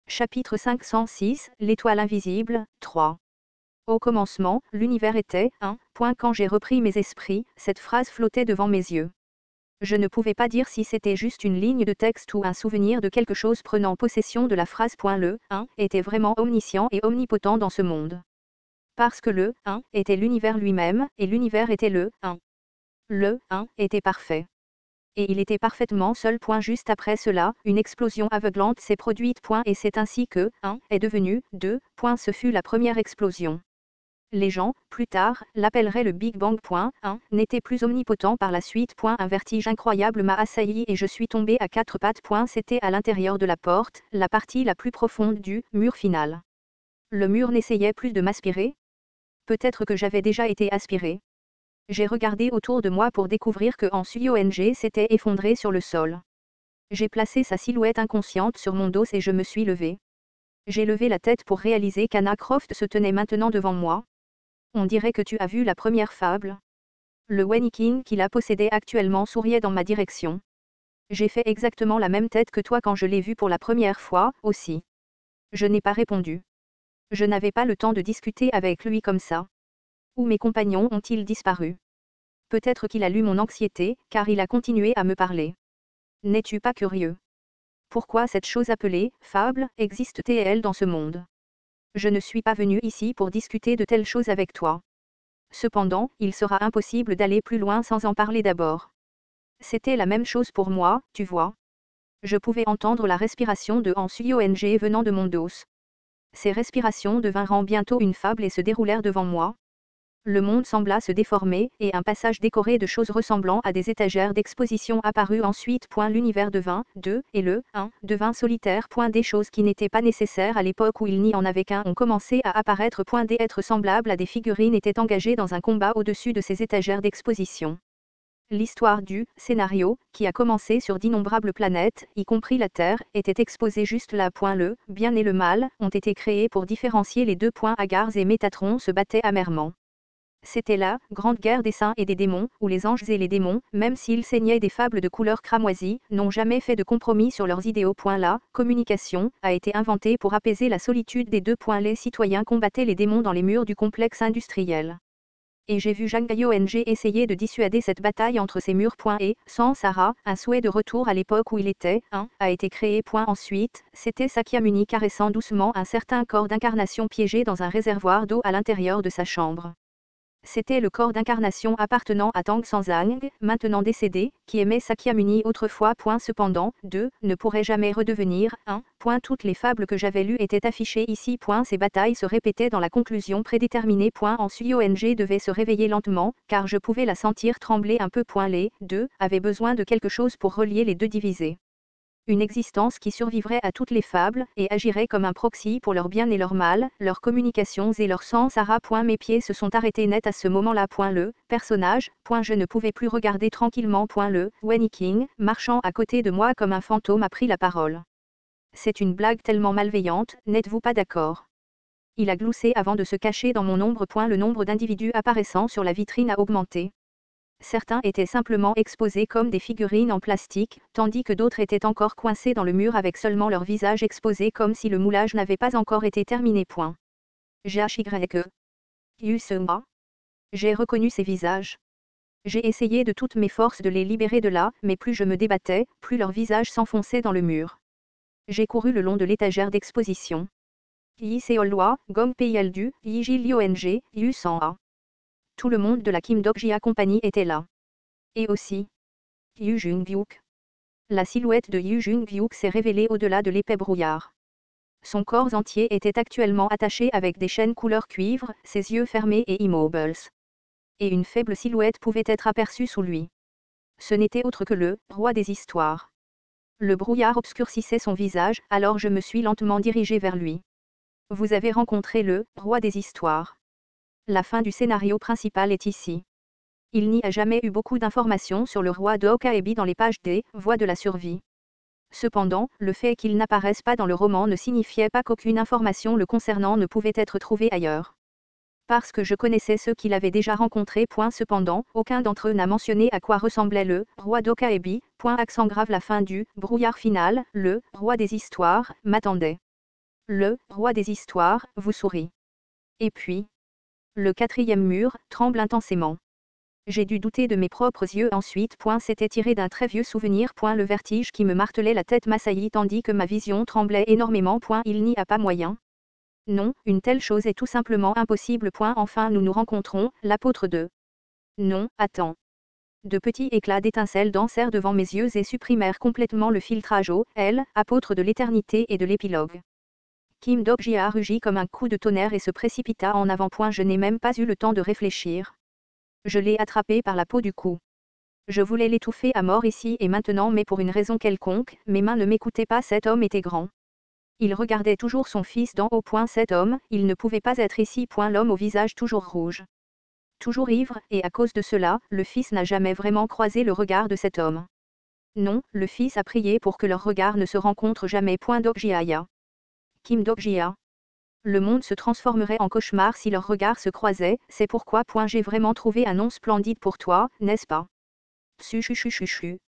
Chapitre 506, L'étoile invisible, 3. Au commencement, l'univers était, quand j'ai repris mes esprits, cette phrase flottait devant mes yeux. Je ne pouvais pas dire si c'était juste une ligne de texte ou un souvenir de quelque chose prenant possession de la phrase. Le était vraiment omniscient et omnipotent dans ce monde. Parce que le était l'univers lui-même, et l'univers était le 1. Le était parfait. Et il était parfaitement seul. Juste après cela, une explosion aveuglante s'est produite. Et c'est ainsi que 1 est devenu 2. Ce fut la première explosion. Les gens, plus tard, l'appelleraient le Big Bang. 1 n'était plus omnipotent par la suite. Un vertige incroyable m'a assailli et je suis tombé à quatre pattes. C'était à l'intérieur de la porte, la partie la plus profonde du mur final. Le mur n'essayait plus de m'aspirer. Peut-être que j'avais déjà été aspiré. J'ai regardé autour de moi pour découvrir que Suyong s'était effondré sur le sol. J'ai placé sa silhouette inconsciente sur mon dos et je me suis levé. J'ai levé la tête pour réaliser qu'Anna Croft se tenait maintenant devant moi. On dirait que tu as vu la première fable. Le Wenny-King qui la possédait actuellement souriait dans ma direction. J'ai fait exactement la même tête que toi quand je l'ai vu pour la première fois, aussi. Je n'ai pas répondu. Je n'avais pas le temps de discuter avec lui comme ça. Où mes compagnons ont-ils disparu? Peut-être qu'il a lu mon anxiété, car il a continué à me parler. N'es-tu pas curieux? Pourquoi cette chose appelée fable existe-t-elle dans ce monde? Je ne suis pas venu ici pour discuter de telles choses avec toi. Cependant, il sera impossible d'aller plus loin sans en parler d'abord. C'était la même chose pour moi, tu vois. Je pouvais entendre la respiration de Suyong venant de mon dos. Ces respirations devinrent bientôt une fable et se déroulèrent devant moi. Le monde sembla se déformer, et un passage décoré de choses ressemblant à des étagères d'exposition apparut ensuite. L'univers devint 2, et le 1 devint solitaire. Des choses qui n'étaient pas nécessaires à l'époque où il n'y en avait qu'un ont commencé à apparaître. Des êtres semblables à des figurines étaient engagés dans un combat au-dessus de ces étagères d'exposition. L'histoire du scénario, qui a commencé sur d'innombrables planètes, y compris la Terre, était exposée juste là. Le bien et le mal ont été créés pour différencier les deux. Agars et Métatron se battaient amèrement. C'était la grande guerre des saints et des démons, où les anges et les démons, même s'ils saignaient des fables de couleur cramoisie, n'ont jamais fait de compromis sur leurs idéaux. La communication a été inventée pour apaiser la solitude des deux. Les citoyens combattaient les démons dans les murs du complexe industriel. Et j'ai vu Zhang Yong essayer de dissuader cette bataille entre ces murs. Et, sans Sarah, un souhait de retour à l'époque où il était, a été créé. Ensuite, c'était Sakyamuni caressant doucement un certain corps d'incarnation piégé dans un réservoir d'eau à l'intérieur de sa chambre. C'était le corps d'incarnation appartenant à Tang Sanzang, maintenant décédé, qui aimait Sakyamuni autrefois. Cependant, 2 ne pourrait jamais redevenir 1. Toutes les fables que j'avais lues étaient affichées ici. Ces batailles se répétaient dans la conclusion prédéterminée. Suyong devait se réveiller lentement, car je pouvais la sentir trembler un peu. Les 2 avaient besoin de quelque chose pour relier les deux divisés. Une existence qui survivrait à toutes les fables, et agirait comme un proxy pour leur bien et leur mal, leurs communications et leur sens. Sarah. Mes pieds se sont arrêtés net à ce moment-là. Le personnage. Je ne pouvais plus regarder tranquillement. Le Wenny-King, marchant à côté de moi comme un fantôme, a pris la parole. C'est une blague tellement malveillante, n'êtes-vous pas d'accord? Il a gloussé avant de se cacher dans mon ombre. Le nombre d'individus apparaissant sur la vitrine a augmenté. Certains étaient simplement exposés comme des figurines en plastique, tandis que d'autres étaient encore coincés dans le mur avec seulement leur visage exposé comme si le moulage n'avait pas encore été terminé. J'ai reconnu ces visages. J'ai essayé de toutes mes forces de les libérer de là, mais plus je me débattais, plus leurs visages s'enfonçaient dans le mur. J'ai couru le long de l'étagère d'exposition. Yi Seolwa, Gong Peiyaldu, Yi Jiliong, Yu San-a. Tout le monde de la Kim Dok-Jia Company était là. Et aussi Yu Jung-byuk. La silhouette de Yu Jung-byuk s'est révélée au-delà de l'épais brouillard. Son corps entier était actuellement attaché avec des chaînes couleur cuivre, ses yeux fermés et immobiles. Et une faible silhouette pouvait être aperçue sous lui. Ce n'était autre que le roi des histoires. Le brouillard obscurcissait son visage, alors je me suis lentement dirigé vers lui. Vous avez rencontré le roi des histoires. La fin du scénario principal est ici. Il n'y a jamais eu beaucoup d'informations sur le roi de Hokkaibi dans les pages des Voies de la survie. Cependant, le fait qu'il n'apparaisse pas dans le roman ne signifiait pas qu'aucune information le concernant ne pouvait être trouvée ailleurs. Parce que je connaissais ceux qu'il avait déjà rencontrés. Cependant, aucun d'entre eux n'a mentionné à quoi ressemblait le roi d'Hokkaibi. Accent grave. La fin du brouillard final, le roi des histoires, m'attendait. Le roi des histoires vous sourit. Et puis, le quatrième mur tremble intensément. J'ai dû douter de mes propres yeux ensuite. C'était tiré d'un très vieux souvenir. Le vertige qui me martelait la tête m'assaillit tandis que ma vision tremblait énormément. Il n'y a pas moyen. Non, une telle chose est tout simplement impossible. Enfin nous nous rencontrons, l'apôtre de. Non, attends. De petits éclats d'étincelles dansèrent devant mes yeux et supprimèrent complètement le filtrage au, elle, apôtre de l'éternité et de l'épilogue. Kim Dok-jia rugit comme un coup de tonnerre et se précipita en avant. Je n'ai même pas eu le temps de réfléchir. Je l'ai attrapé par la peau du cou. Je voulais l'étouffer à mort ici et maintenant, mais pour une raison quelconque, mes mains ne m'écoutaient pas. Cet homme était grand. Il regardait toujours son fils d'en haut. Cet homme, il ne pouvait pas être ici. L'homme au visage toujours rouge. Toujours ivre, et à cause de cela, le fils n'a jamais vraiment croisé le regard de cet homme. Non, le fils a prié pour que leurs regards ne se rencontrent jamais. Dok-jia. Kim Dok-jia. Le monde se transformerait en cauchemar si leurs regards se croisaient. C'est pourquoi j'ai vraiment trouvé un nom splendide pour toi, n'est-ce pas? Chuchuchuchuchu.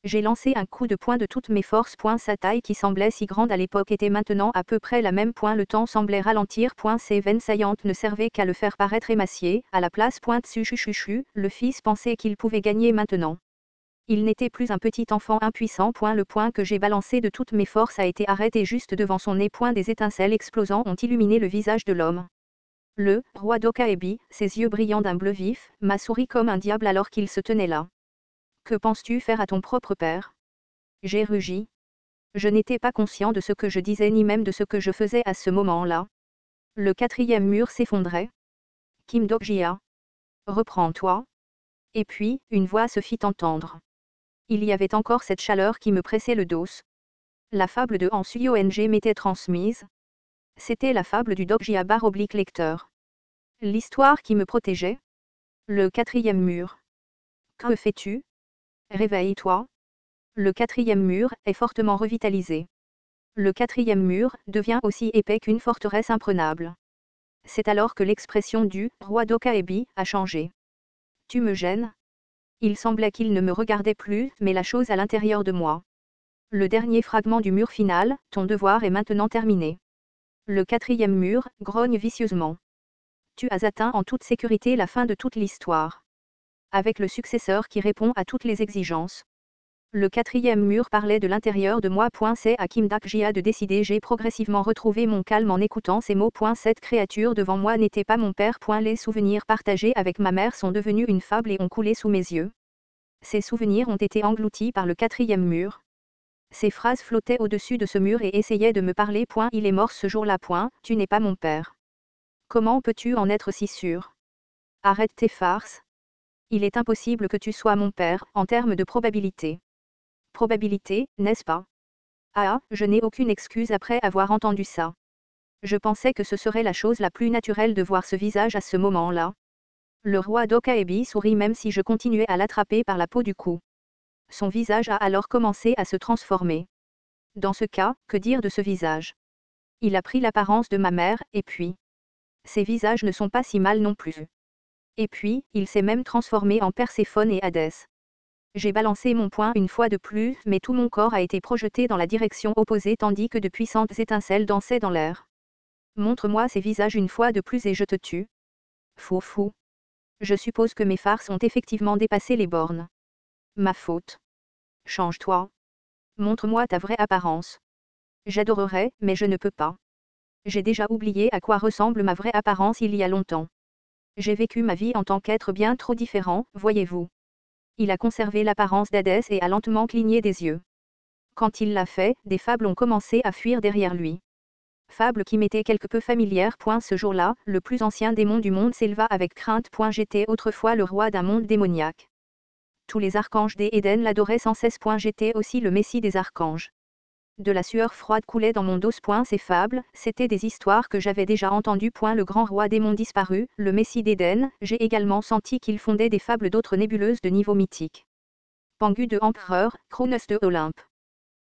J'ai lancé un coup de poing de toutes mes forces. Sa taille qui semblait si grande à l'époque était maintenant à peu près la même. Le temps semblait ralentir. Ses veines saillantes ne servaient qu'à le faire paraître émacié. À la place. Chuchuchuchu, le fils pensait qu'il pouvait gagner maintenant. Il n'était plus un petit enfant impuissant. Le point que j'ai balancé de toutes mes forces a été arrêté juste devant son nez. Des étincelles explosant ont illuminé le visage de l'homme. Le roi d'Okaebi, ses yeux brillants d'un bleu vif, m'a souri comme un diable alors qu'il se tenait là. Que penses-tu faire à ton propre père? J'ai rugi. Je n'étais pas conscient de ce que je disais ni même de ce que je faisais à ce moment-là. Le quatrième mur s'effondrait. Kim Dok-jia. Reprends-toi. Et puis, une voix se fit entendre. Il y avait encore cette chaleur qui me pressait le dos. La fable de Han Suyong m'était transmise. C'était la fable du Dok-jia / lecteur. L'histoire qui me protégeait. Le quatrième mur. Que fais-tu? Réveille-toi. Le quatrième mur est fortement revitalisé. Le quatrième mur devient aussi épais qu'une forteresse imprenable. C'est alors que l'expression du roi d'Okaebi a changé. Tu me gênes? Il semblait qu'il ne me regardait plus, mais la chose à l'intérieur de moi. Le dernier fragment du mur final, ton devoir est maintenant terminé. Le quatrième mur grogne vicieusement. Tu as atteint en toute sécurité la fin de toute l'histoire. Avec le successeur qui répond à toutes les exigences. Le quatrième mur parlait de l'intérieur de moi. C'est à Kim Dok-jia de décider. J'ai progressivement retrouvé mon calme en écoutant ces mots. Cette créature devant moi n'était pas mon père. Les souvenirs partagés avec ma mère sont devenus une fable et ont coulé sous mes yeux. Ces souvenirs ont été engloutis par le quatrième mur. Ces phrases flottaient au-dessus de ce mur et essayaient de me parler. Il est mort ce jour-là. Tu n'es pas mon père. Comment peux-tu en être si sûr? Arrête tes farces. Il est impossible que tu sois mon père, en termes de probabilité. Probabilité, n'est-ce pas? Ah, je n'ai aucune excuse après avoir entendu ça. Je pensais que ce serait la chose la plus naturelle de voir ce visage à ce moment-là. Le roi d'Okaebi sourit même si je continuais à l'attraper par la peau du cou. Son visage a alors commencé à se transformer. Dans ce cas, que dire de ce visage? Il a pris l'apparence de ma mère, et puis... Ces visages ne sont pas si mal non plus. Et puis, il s'est même transformé en Perséphone et Hadès. J'ai balancé mon poing une fois de plus, mais tout mon corps a été projeté dans la direction opposée tandis que de puissantes étincelles dansaient dans l'air. Montre-moi ces visages une fois de plus et je te tue. Fou. Je suppose que mes farces ont effectivement dépassé les bornes. Ma faute. Change-toi. Montre-moi ta vraie apparence. J'adorerais, mais je ne peux pas. J'ai déjà oublié à quoi ressemble ma vraie apparence il y a longtemps. J'ai vécu ma vie en tant qu'être bien trop différent, voyez-vous. Il a conservé l'apparence d'Hadès et a lentement cligné des yeux. Quand il l'a fait, des fables ont commencé à fuir derrière lui. Fables qui m'étaient quelque peu familières. Ce jour-là, le plus ancien démon du monde s'éleva avec crainte. J'étais autrefois le roi d'un monde démoniaque. Tous les archanges d'Éden l'adoraient sans cesse. J'étais aussi le messie des archanges. De la sueur froide coulait dans mon dos. Ces fables, c'étaient des histoires que j'avais déjà entendues. Le grand roi démon disparu, le messie d'Éden, j'ai également senti qu'il fondait des fables d'autres nébuleuses de niveau mythique. Pangu de empereur, Cronos de Olympe.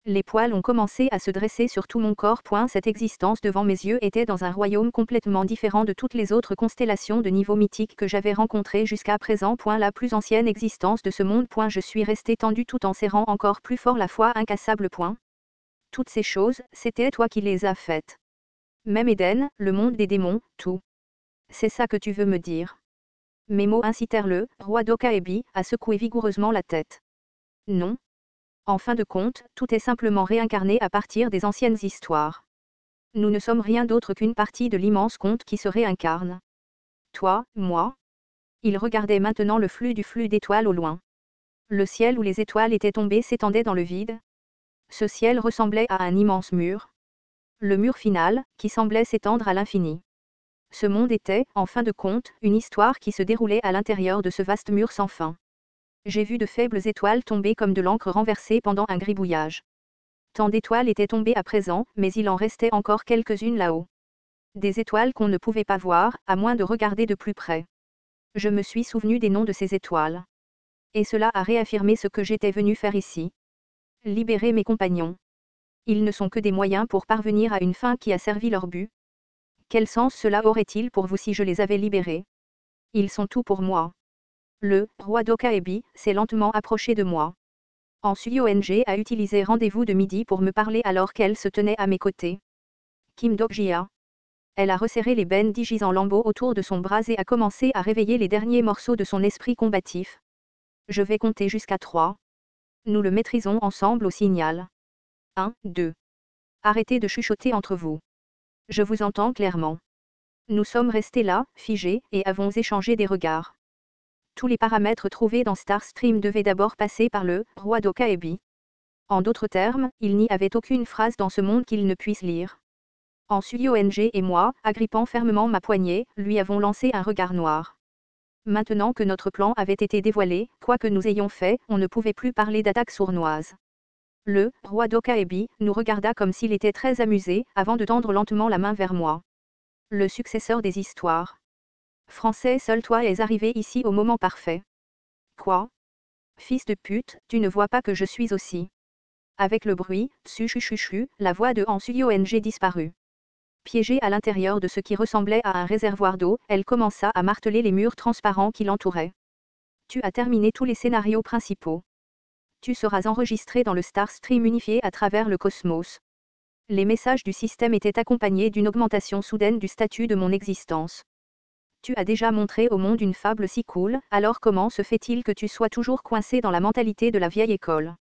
Les poils ont commencé à se dresser sur tout mon corps. Cette existence devant mes yeux était dans un royaume complètement différent de toutes les autres constellations de niveau mythique que j'avais rencontrées jusqu'à présent. La plus ancienne existence de ce monde. Je suis resté tendu tout en serrant encore plus fort la foi incassable. Toutes ces choses, c'était toi qui les as faites. Même Éden, le monde des démons, tout. C'est ça que tu veux me dire. Mes mots incitèrent le roi d'Okaebi à secouer vigoureusement la tête. Non. En fin de compte, tout est simplement réincarné à partir des anciennes histoires. Nous ne sommes rien d'autre qu'une partie de l'immense conte qui se réincarne. Toi, moi. Il regardait maintenant le flux d'étoiles au loin. Le ciel où les étoiles étaient tombées s'étendait dans le vide. Ce ciel ressemblait à un immense mur. Le mur final, qui semblait s'étendre à l'infini. Ce monde était, en fin de compte, une histoire qui se déroulait à l'intérieur de ce vaste mur sans fin. J'ai vu de faibles étoiles tomber comme de l'encre renversée pendant un gribouillage. Tant d'étoiles étaient tombées à présent, mais il en restait encore quelques-unes là-haut. Des étoiles qu'on ne pouvait pas voir, à moins de regarder de plus près. Je me suis souvenu des noms de ces étoiles. Et cela a réaffirmé ce que j'étais venu faire ici. Libérer mes compagnons. Ils ne sont que des moyens pour parvenir à une fin qui a servi leur but. Quel sens cela aurait-il pour vous si je les avais libérés? Ils sont tout pour moi. Le roi d'Okaebi s'est lentement approché de moi. Ong a utilisé rendez-vous de midi pour me parler alors qu'elle se tenait à mes côtés. Kim Dokjia. Elle a resserré les bennes d'Igis en lambeaux autour de son bras et a commencé à réveiller les derniers morceaux de son esprit combatif. Je vais compter jusqu'à 3. Nous le maîtrisons ensemble au signal. 1, 2. Arrêtez de chuchoter entre vous. Je vous entends clairement. Nous sommes restés là, figés, et avons échangé des regards. Tous les paramètres trouvés dans Starstream devaient d'abord passer par le roi d'Okaebi. En d'autres termes, il n'y avait aucune phrase dans ce monde qu'il ne puisse lire. Ong et moi, agrippant fermement ma poignée, lui avons lancé un regard noir. Maintenant que notre plan avait été dévoilé, quoi que nous ayons fait, on ne pouvait plus parler d'attaque sournoise. Le roi d'Okaebi nous regarda comme s'il était très amusé, avant de tendre lentement la main vers moi. Le successeur des histoires. Français, seul toi es arrivé ici au moment parfait. Quoi? Fils de pute, tu ne vois pas que je suis aussi. Avec le bruit, tsu-chu-chu-chu, la voix de Ong disparut. Piégée à l'intérieur de ce qui ressemblait à un réservoir d'eau, elle commença à marteler les murs transparents qui l'entouraient. Tu as terminé tous les scénarios principaux. Tu seras enregistré dans le Starstream unifié à travers le cosmos. Les messages du système étaient accompagnés d'une augmentation soudaine du statut de mon existence. Tu as déjà montré au monde une fable si cool, alors comment se fait-il que tu sois toujours coincé dans la mentalité de la vieille école?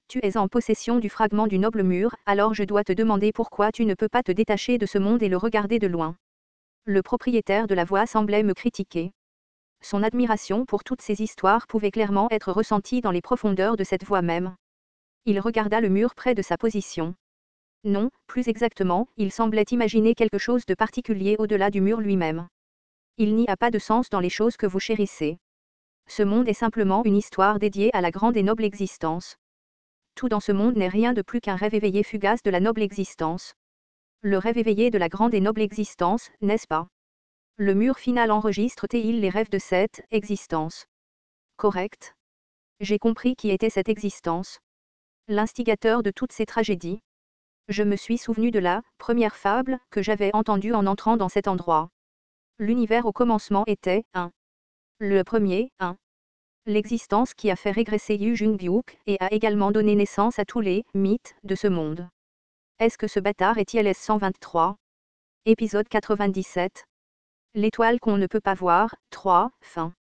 Tu es en possession du fragment du noble mur, alors je dois te demander pourquoi tu ne peux pas te détacher de ce monde et le regarder de loin. Le propriétaire de la voix semblait me critiquer. Son admiration pour toutes ces histoires pouvait clairement être ressentie dans les profondeurs de cette voix même. Il regarda le mur près de sa position. Non, plus exactement, il semblait imaginer quelque chose de particulier au-delà du mur lui-même. Il n'y a pas de sens dans les choses que vous chérissez. Ce monde est simplement une histoire dédiée à la grande et noble existence. Tout dans ce monde n'est rien de plus qu'un rêve éveillé fugace de la noble existence. Le rêve éveillé de la grande et noble existence, n'est-ce pas? Le mur final enregistre-t-il les rêves de cette existence? Correct. J'ai compris qui était cette existence. L'instigateur de toutes ces tragédies. Je me suis souvenu de la première fable que j'avais entendue en entrant dans cet endroit. L'univers au commencement était un. Le premier, un. L'existence qui a fait régresser Yu Jung-byuk et a également donné naissance à tous les mythes de ce monde. Est-ce que ce bâtard est ILS 123? Épisode 97. L'étoile qu'on ne peut pas voir, 3, fin.